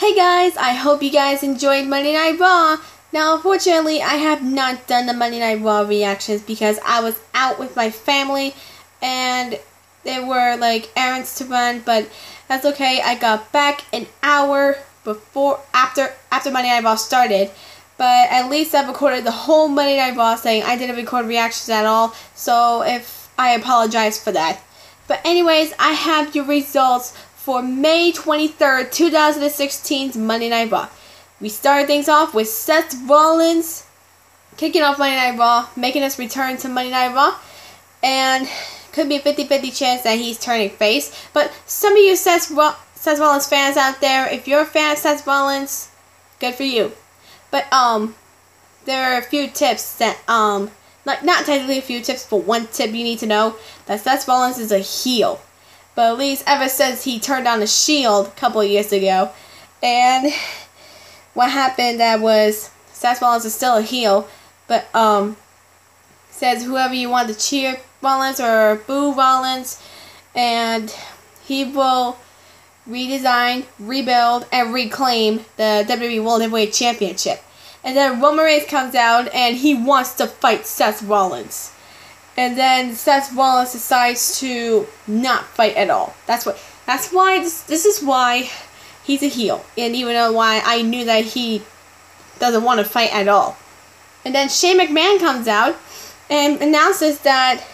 Hey guys, I hope you guys enjoyed Monday Night Raw. Now, unfortunately, I have not done the Monday Night Raw reactions because I was out with my family and there were like errands to run, but that's okay. I got back an hour after Monday Night Raw started, but at least I recorded the whole Monday Night Raw saying I didn't record reactions at all, so if I apologize for that. But anyways, I have your results for May 23rd, 2016's Monday Night Raw. We started things off with Seth Rollins kicking off Monday Night Raw, making his return to Monday Night Raw, and could be a 50-50 chance that he's turning face. But some of you Seth Rollins fans out there, if you're a fan of Seth Rollins, good for you. But there are a few tips that like not technically a few tips, but one tip you need to know that Seth Rollins is a heel. But at least ever since he turned on the Shield a couple of years ago, and what happened that was Seth Rollins is still a heel, but says whoever you want to cheer Rollins or boo Rollins, and he will redesign, rebuild, and reclaim the WWE World Heavyweight Championship. And then Roman Reigns comes out and he wants to fight Seth Rollins. And then Seth Rollins decides to not fight at all. That's why this is why he's a heel. And even though why I knew that he doesn't want to fight at all. And then Shane McMahon comes out and announces that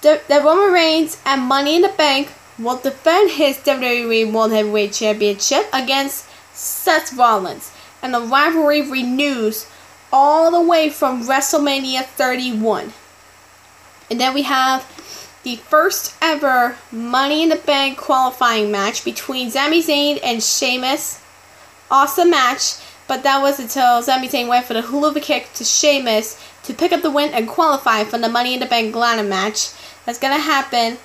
Roman Reigns at Money in the Bank will defend his WWE World Heavyweight Championship against Seth Rollins. And the rivalry renews all the way from WrestleMania 31. And then we have the first ever Money in the Bank qualifying match between Sami Zayn and Sheamus. Awesome match, but that was until Sami Zayn went for the hula kick to Sheamus to pick up the win and qualify for the Money in the Bank ladder match. That's going to happen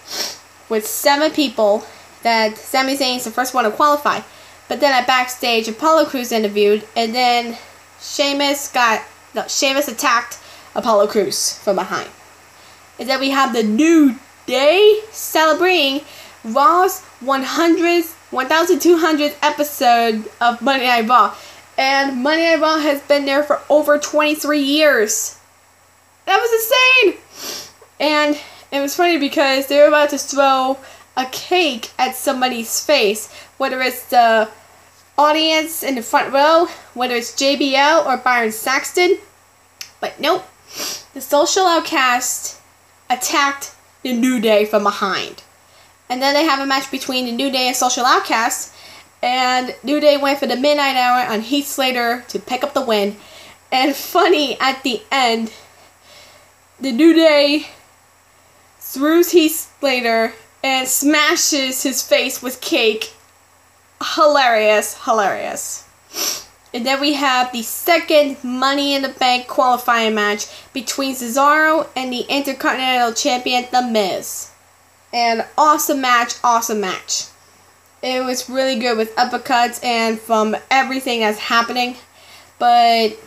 with 7 people, that Sami Zayn is the first one to qualify. But then at backstage, Apollo Cruz interviewed, and then Sheamus attacked Apollo Cruz from behind. And then we have the New Day celebrating Raw's 1,200th episode of Monday Night Raw. And Monday Night Raw has been there for over 23 years. That was insane! And it was funny because they were about to throw a cake at somebody's face, whether it's the audience in the front row, whether it's JBL or Byron Saxton. But nope, the Social Outcast attacked the New Day from behind. And then they have a match between the New Day and Social Outcast, and New Day went for the Midnight Hour on Heath Slater to pick up the win. And funny, at the end, the New Day throws Heath Slater and smashes his face with cake. Hilarious. And then we have the second Money in the Bank qualifying match between Cesaro and the Intercontinental Champion, The Miz. And awesome match. It was really good with uppercuts and from everything that's happening. But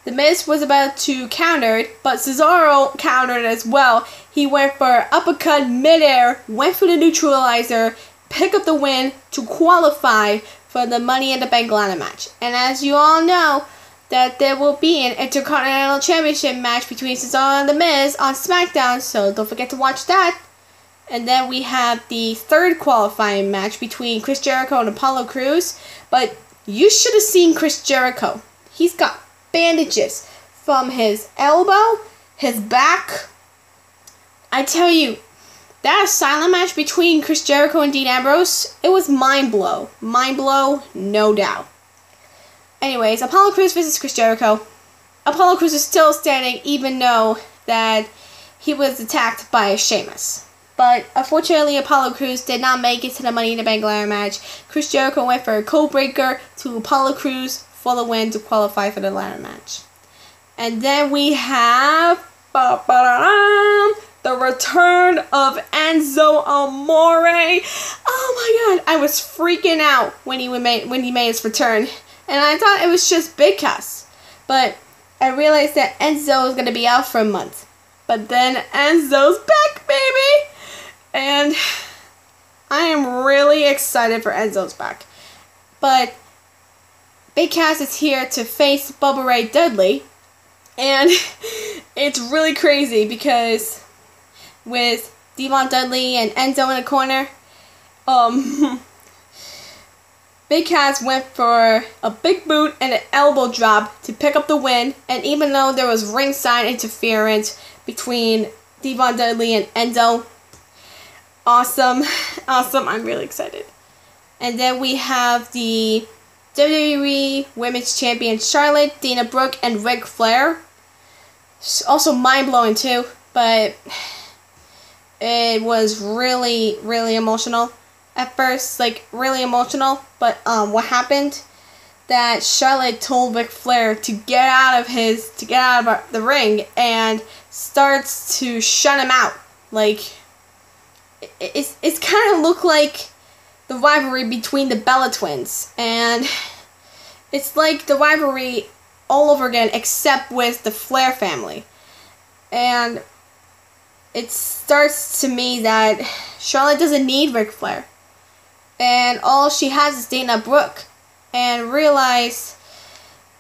The Miz was about to counter it, but Cesaro countered as well. He went for uppercut midair, went for the neutralizer, picked up the win to qualify for the Money in the Bank ladder match. And as you all know, that there will be an Intercontinental Championship match between Cesaro and The Miz on SmackDown, so don't forget to watch that. And then we have the third qualifying match between Chris Jericho and Apollo Crews. But you should have seen Chris Jericho. He's got bandages from his elbow, his back. I tell you, that silent match between Chris Jericho and Dean Ambrose, it was mind blow, no doubt. Anyways, Apollo Crews versus Chris Jericho. Apollo Crews is still standing even though that he was attacked by Sheamus. But unfortunately, Apollo Crews did not make it to the Money in the Bank ladder match. Chris Jericho went for a code breaker to Apollo Crews for the win to qualify for the ladder match. And then we have the return of Enzo Amore. Oh my god, I was freaking out when he made his return. And I thought it was just Big Cass. But I realized that Enzo was going to be out for a month. But then Enzo's back, baby! And I am really excited for Enzo's back. But Big Cass is here to face Bubba Ray Dudley. And it's really crazy because with Devon Dudley and Enzo in the corner, Big Cass went for a big boot and an elbow drop to pick up the win. And even though there was ringside interference between Devon Dudley and Enzo, awesome, I'm really excited. And then we have the WWE Women's Champion Charlotte, Dana Brooke, and Ric Flair. Also mind-blowing too, but it was really, really emotional at first, like really emotional. But what happened? That Charlotte told Ric Flair to get out of the ring and starts to shut him out. Like it's kind of looked like the rivalry between the Bella Twins, and it's like the rivalry all over again, except with the Flair family. And it starts to me that Charlotte doesn't need Ric Flair, and all she has is Dana Brooke. And realize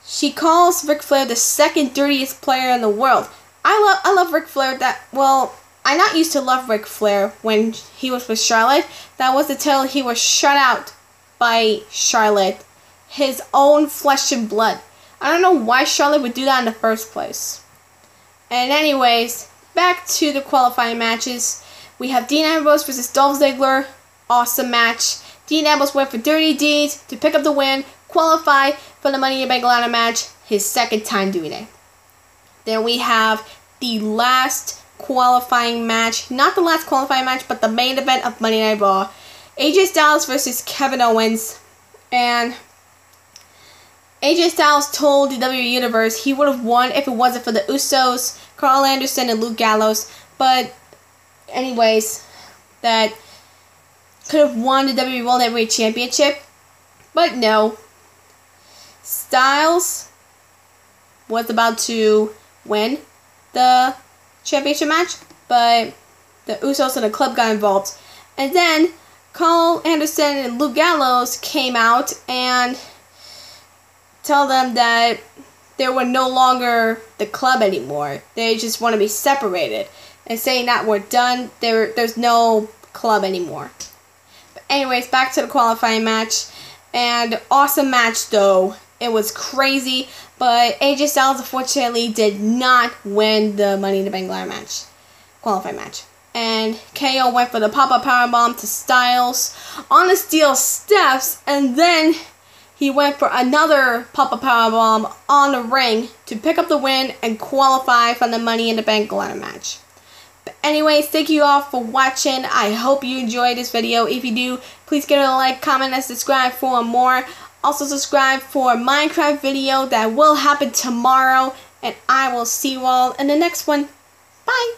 she calls Ric Flair the second dirtiest player in the world. I love Ric Flair. I not used to love Ric Flair when he was with Charlotte. That was until he was shut out by Charlotte, his own flesh and blood. I don't know why Charlotte would do that in the first place. And anyways, back to the qualifying matches. We have Dean Ambrose versus Dolph Ziggler. Awesome match. Dean Ambrose went for Dirty Deeds to pick up the win, qualify for the Money in the Bank ladder match, his second time doing it. Then we have the last qualifying match, not the last qualifying match, but the main event of Monday Night Raw. AJ Styles versus Kevin Owens. And AJ Styles told the WWE Universe he would have won if it wasn't for the Usos, Carl Anderson, and Luke Gallows. But anyways, that could have won the WWE World Heavyweight Championship, but no. Styles was about to win the championship match, but the Usos and the club got involved. And then Carl Anderson and Luke Gallows came out and tell them that they were no longer the club anymore. They just want to be separated. And saying that we're done, there's no club anymore. Anyways, back to the qualifying match. And awesome match though. It was crazy. But AJ Styles unfortunately did not win the Money in the Bank ladder match. Qualifying match. And KO went for the pop-up powerbomb to Styles on the steel steps. And then he went for another pop-up powerbomb on the ring to pick up the win and qualify for the Money in the Bank ladder match. Anyways, thank you all for watching. I hope you enjoyed this video. If you do, please give it a like, comment, and subscribe for more. Also subscribe for a Minecraft video that will happen tomorrow. And I will see you all in the next one. Bye!